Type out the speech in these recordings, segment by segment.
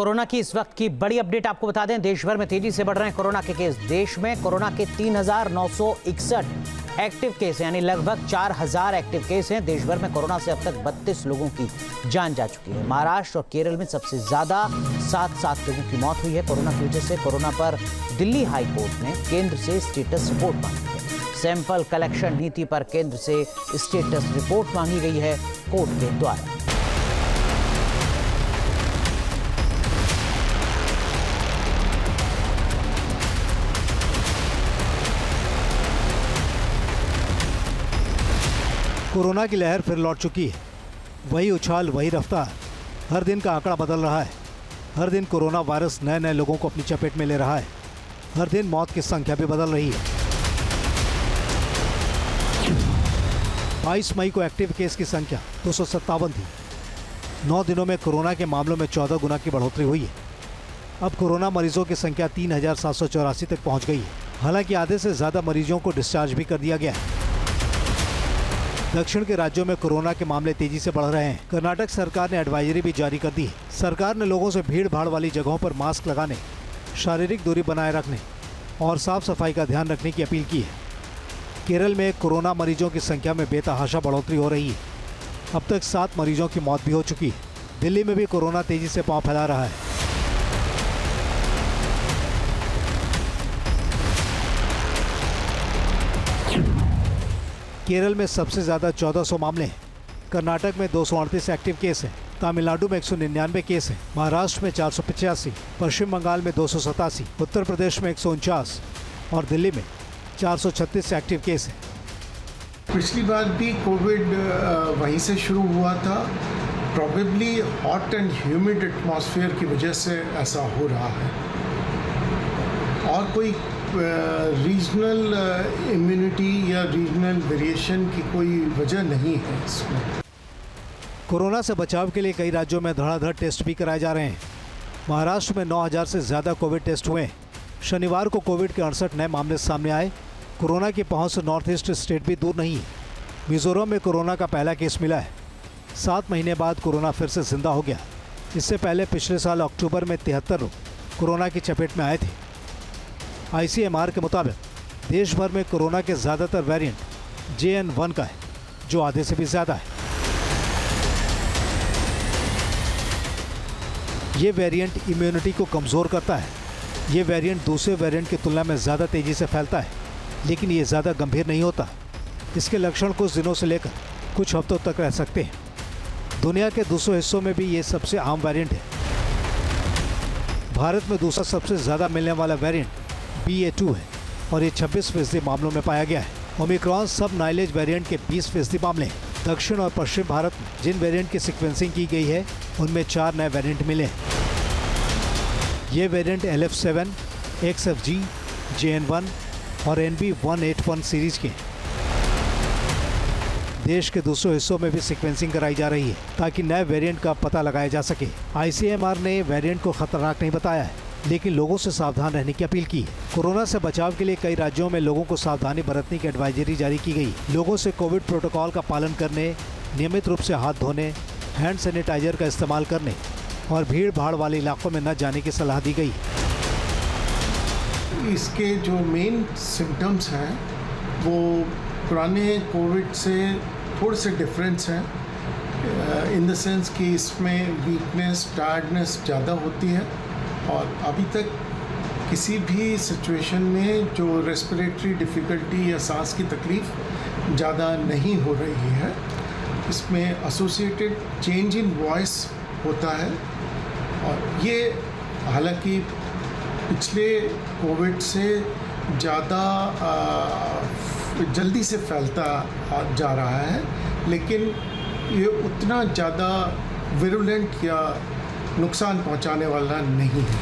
Corona की इस वक्त की बड़ी अपडेट आपको बता दें, देश भर में तेजी से बढ़ रहे हैं कोरोना के केस। देश में कोरोना के 3,961 एक्टिव केस यानी लगभग 4,000 एक्टिव केस हैं। देश भर में कोरोना से अब तक 32 लोगों की जान जा चुकी है। महाराष्ट्र और केरल में सबसे ज्यादा 7 लोगों की मौत हुई है कोरोना की वजह से। कोरोना पर दिल्ली हाई कोर्ट ने केंद्र से स्टेटस रिपोर्ट मांगी है। सैंपल कलेक्शन नीति पर केंद्र से स्टेटस रिपोर्ट मांगी गई है कोर्ट के द्वारा। कोरोना की लहर फिर लौट चुकी है। वही उछाल, वही रफ्तार, हर दिन का आंकड़ा बदल रहा है। हर दिन कोरोना वायरस नए नए लोगों को अपनी चपेट में ले रहा है। हर दिन मौत की संख्या भी बदल रही है। 22 मई को एक्टिव केस की संख्या 257 थी। 9 दिनों में कोरोना के मामलों में 14 गुना की बढ़ोतरी हुई है। अब कोरोना मरीजों की संख्या 3,784 तक पहुंच गई है। हालांकि आधे से ज्यादा मरीजों को डिस्चार्ज भी कर दिया गया है। दक्षिण के राज्यों में कोरोना के मामले तेजी से बढ़ रहे हैं। कर्नाटक सरकार ने एडवाइजरी भी जारी कर दी है। सरकार ने लोगों से भीड़ भाड़ वाली जगहों पर मास्क लगाने, शारीरिक दूरी बनाए रखने और साफ सफाई का ध्यान रखने की अपील की है। केरल में कोरोना मरीजों की संख्या में बेतहाशा बढ़ोतरी हो रही है। अब तक 7 मरीजों की मौत भी हो चुकी है। दिल्ली में भी कोरोना तेजी से पांव फैला रहा है। केरल में सबसे ज्यादा 1400 मामले हैं। कर्नाटक में 238 एक्टिव केस हैं। तमिलनाडु में 199 केस हैं। महाराष्ट्र में 485, पश्चिम बंगाल में 287, उत्तर प्रदेश में 149 और दिल्ली में 436 एक्टिव केस हैं। पिछली बार भी कोविड वहीं से शुरू हुआ था। Probably hot and humid atmosphere की वजह से ऐसा हो रहा है और कोई रीजनल इम्यूनिटी या रीजनल वेरिएशन की कोई वजह नहीं है इसमें। कोरोना से बचाव के लिए कई राज्यों में धड़ाधड़ टेस्ट भी कराए जा रहे हैं। महाराष्ट्र में 9,000 से ज़्यादा कोविड टेस्ट हुए। शनिवार को कोविड के 68 नए मामले सामने आए। कोरोना की पहुंच से नॉर्थ ईस्ट स्टेट भी दूर नहीं है। मिजोरम में कोरोना का पहला केस मिला है। 7 महीने बाद कोरोना फिर से जिंदा हो गया। इससे पहले पिछले साल अक्टूबर में 73 लोग कोरोना की चपेट में आए थे। ICMR के मुताबिक देश भर में कोरोना के ज़्यादातर वेरिएंट JN1 का है, जो आधे से भी ज़्यादा है। ये वेरिएंट इम्यूनिटी को कमज़ोर करता है। ये वेरिएंट दूसरे वेरिएंट की तुलना में ज़्यादा तेज़ी से फैलता है, लेकिन ये ज़्यादा गंभीर नहीं होता। इसके लक्षण कुछ दिनों से लेकर कुछ हफ्तों तक रह सकते हैं। दुनिया के दूसरे हिस्सों में भी ये सबसे आम वेरिएंट है। भारत में दूसरा सबसे ज़्यादा मिलने वाला वेरिएंट BA.2 है और ये 26% मामलों में पाया गया है। ओमिक्रॉन सब नाइलेज वेरिएंट के 20% मामले हैं। दक्षिण और पश्चिम भारत में जिन वेरिएंट की सीक्वेंसिंग की गई है उनमें 4 नए वेरिएंट मिले हैं। ये वेरिएंट LF7, XFG, JN1 और NB181 सीरीज के हैं। देश के दूसरे हिस्सों में भी सीक्वेंसिंग कराई जा रही है ताकि नए वेरिएंट का पता लगाया जा सके। ICMR ने वेरिएंट को खतरनाक नहीं बताया है, लेकिन लोगों से सावधान रहने की अपील की है। कोरोना से बचाव के लिए कई राज्यों में लोगों को सावधानी बरतने की एडवाइजरी जारी की गई। लोगों से कोविड प्रोटोकॉल का पालन करने, नियमित रूप से हाथ धोने, हैंड सैनिटाइजर का इस्तेमाल करने और भीड़ भाड़ वाले इलाकों में न जाने की सलाह दी गई। इसके जो मेन सिम्टम्स हैं वो पुराने कोविड से थोड़े से डिफरेंस हैं इन द सेंस कि इसमें वीकनेस, टायर्डनेस ज़्यादा होती है और अभी तक किसी भी सिचुएशन में जो रेस्पिरेटरी डिफ़िकल्टी या सांस की तकलीफ़ ज़्यादा नहीं हो रही है। इसमें एसोसिएटेड चेंज इन वॉइस होता है और ये हालांकि पिछले कोविड से ज़्यादा जल्दी से फैलता जा रहा है, लेकिन ये उतना ज़्यादा विरुलेंट या नुकसान पहुंचाने वाला नहीं है।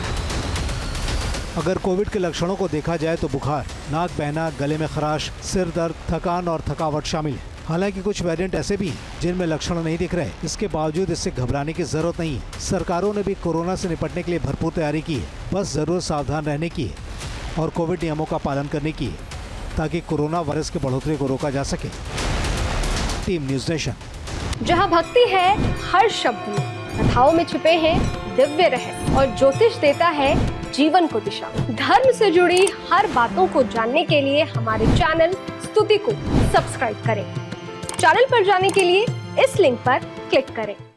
अगर कोविड के लक्षणों को देखा जाए तो बुखार, नाक बहना, गले में खराश, सिर दर्द, थकान और थकावट शामिल है। हालांकि कुछ वेरिएंट ऐसे भी हैं जिनमें लक्षण नहीं दिख रहे। इसके बावजूद इससे घबराने की जरूरत नहीं है। सरकारों ने भी कोरोना से निपटने के लिए भरपूर तैयारी की है। बस जरूर सावधान रहने की है और कोविड नियमों का पालन करने की है ताकि कोरोना वायरस की बढ़ोतरी को रोका जा सके। Team news nation. जहां भक्ति है हर शब्द में, कथाओं में छिपे हैं दिव्य रहे और ज्योतिष देता है जीवन को दिशा। धर्म से जुड़ी हर बातों को जानने के लिए हमारे चैनल स्तुति को सब्सक्राइब करें। चैनल पर जाने के लिए इस लिंक पर क्लिक करें।